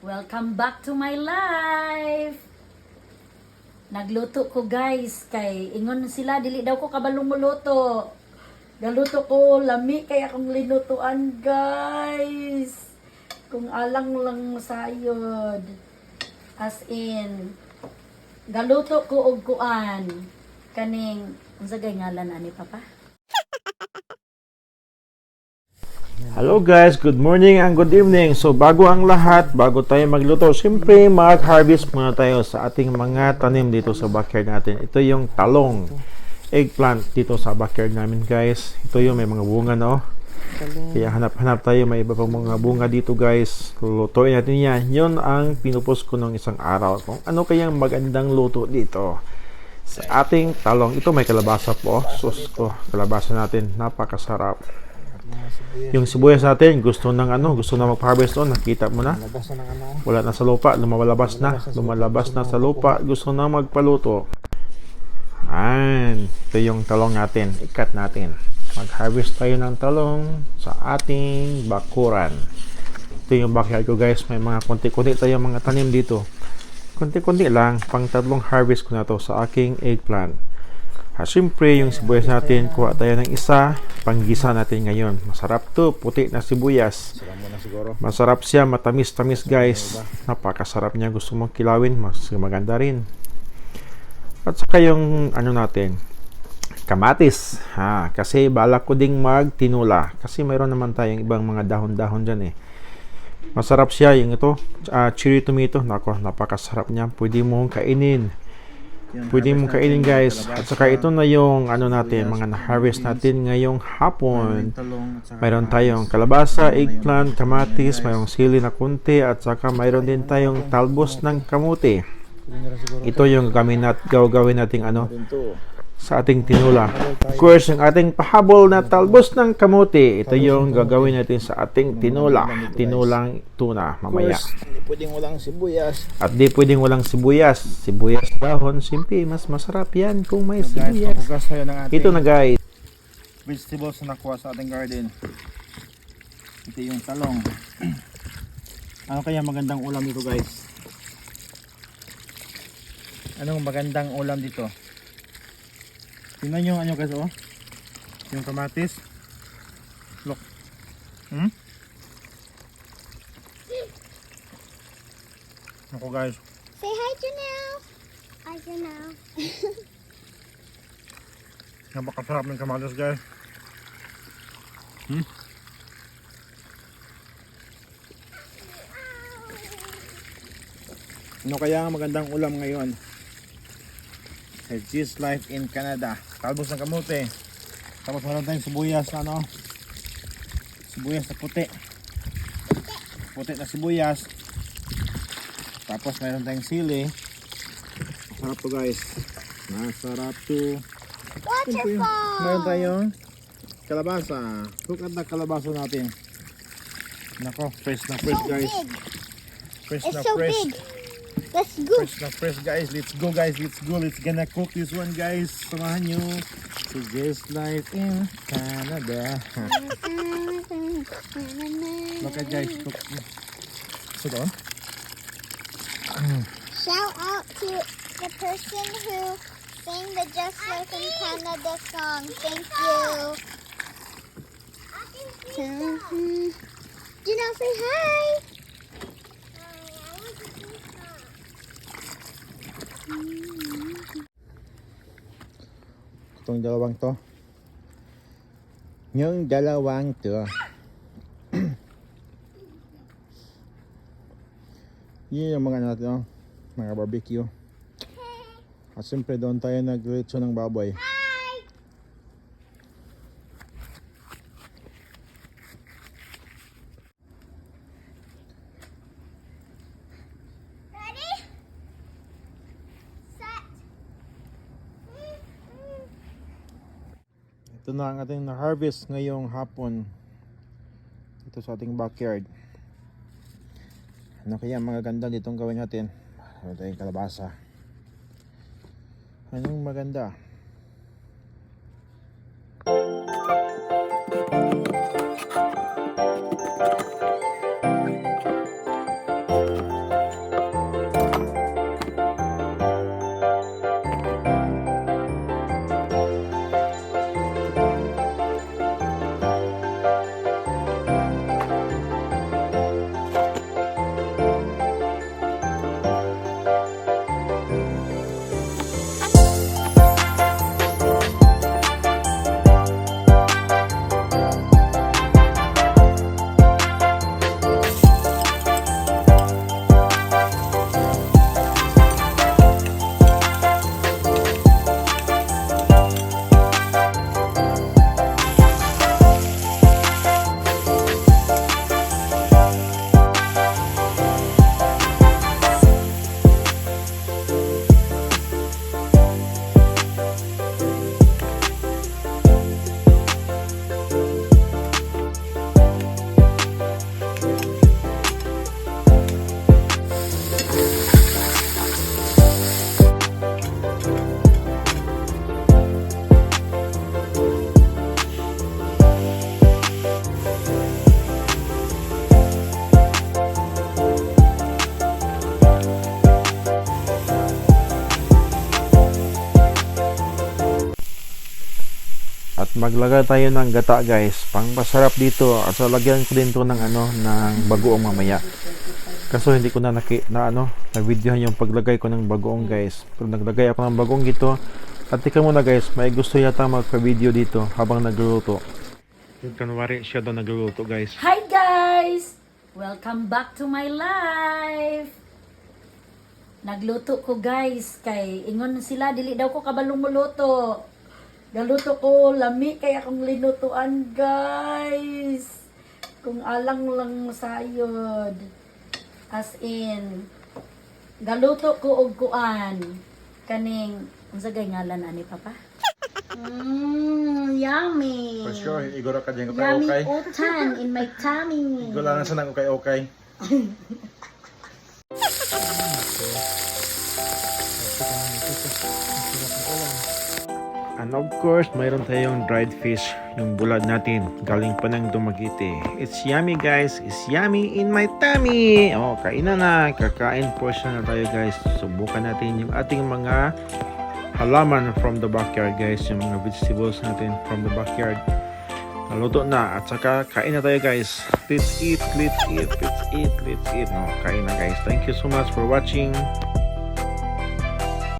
Welcome back to my life. Nagluto ko guys kay ingon sila dili daw ko kabalong muluto. Galuto ko lami kay akong linutuan guys. Kung alang lang sayod. As in galuto ko og kuan kaning unsa gay ngalan ani papa? Hello guys, good morning and good evening. So bago ang lahat, bago tayo magluto, siyempre mag-harvest muna tayo sa ating mga tanim dito sa backyard natin. Ito yung talong, eggplant dito sa backyard namin guys. Ito yung may mga bunga na Kaya hanap-hanap tayo, may iba pang mga bunga dito guys. Lutuin natin yan. Yun ang pinupost ko nung isang araw. Kung ano kayang magandang luto dito sa ating talong. Ito may kalabasa po. Sus ko, kalabasa natin. Napakasarap. Yung sibuyas natin, gusto na mag-harvest on, nakita mo na. Wala na sa lupa, lumalabas na sa lupa, gusto na magpaluto. Ito yung talong natin, ikat natin. Mag-harvest tayo ng talong sa ating bakuran. Ito yung backyard ko guys, may mga konti-konti tayo mga tanim dito. Konti-konti lang, pang tatlong harvest ko na to sa aking eggplant. Siyempre, yung sibuyas natin, kuha tayo ng isa, panggisa natin ngayon. Masarap to, puti na sibuyas. Masarap siya, matamis-tamis guys. Napakasarap niya, gusto mong kilawin, mas maganda rin. At saka yung natin, kamatis. Kasi balak ko ding magtinula. Kasi mayroon naman tayong ibang mga dahon-dahon dyan eh. Masarap siya, yung ito, cherry tomato. Nako, napakasarap niya, pwede mong kainin. Guys. At saka ito na yung natin, mga na-harvest natin ngayong hapon. Mayroon tayong kalabasa, eggplant, kamatis, mayroong sili na kunti, at saka mayroon din tayong talbos ng kamuti. Ito yung gagawin nating sa ating tinula. Of course, yung ating pahabol na talbos ng kamuti, ito yung gagawin natin sa ating tinula. Tinulang tuna mamaya. Hindi pwedeng walang sibuyas. At di pwedeng walang sibuyas. Sibuyas dahon, simple, mas masarap yan kung may sibuyas. Ito na guys. Vegetables na nakuha sa ating garden. Ito yung talong. Ano kaya magandang ulam dito guys? Anong magandang ulam dito? Tingnan yung guys yung kamatis. Look. Ako guys. Say hi, Janelle. Hi, Janelle. Napakasarap ng kamatis guys. Ano kaya ang magandang ulam ngayon? Sa G's Life in Canada. Talbos ng kamote. Tapos meron tayong sibuyas na sibuyas na puti. Puti na sibuyas. Tapos meron tayong sili. Masarap to guys. Masarap to. Waterfall. Meron tayong kalabasa. Look at the kalabasa natin. Nako, fresh na fresh guys. Fresh It's na so fresh. big. Let's go. Fresh na fresh guys. Let's go guys. Let's go. Let's gonna cook this one guys. Samahan nyo. So G's Life in Canada. Look at guys. Cook. So doon. Shout out to the person who sang the Just Life in Canada song. Thank you. Janelle, say hi. Itong dalawang to. Yung dalawang to. Yun yung mga natin, mga barbecue. At siyempre doon tayo nagritso ng baboy. Ready? Set. Ito na ang ating na-harvest ngayong hapon. Ito sa ating backyard. Ano kaya magaganda ditong gawin natin? Ano tayong kalabasa? Anong maganda? maglagay tayo ng gata guys. Pang masarap dito. At so lagyan ko din to ng ng bagoong mamaya. Kaso hindi ko na na-videohan yung paglagay ko ng bagoong guys. Pero naglagay ako ng bagoong dito. At tika muna guys, may gusto yata magpa-video dito habang nagluluto. Kanwari siya daw nagluluto guys. Hi guys! Welcome back to my life! Nagluto ko guys, kay ingon sila, dili daw ko kabalong muluto. Galuto ko, lami kaya akong linutuan guys. Kung alang lang sayod. As in, galuto ko og kuan. Kaning, ang sagay ngalan ani papa? Yummy! For sure, igora ka dyan Yummy okay. utan in my tummy. Igora na sana okay. And of course, mayroon tayong dried fish, yung bulad natin, galing pa ng Dumaguete. It's yummy guys, it's yummy in my tummy! Oh, kain na, kakain portion na tayo guys. Subukan natin yung ating mga halaman from the backyard guys, yung mga vegetables natin from the backyard. Naluto na, at saka kain na tayo guys. Let's eat. No, kain na guys. Thank you so much for watching.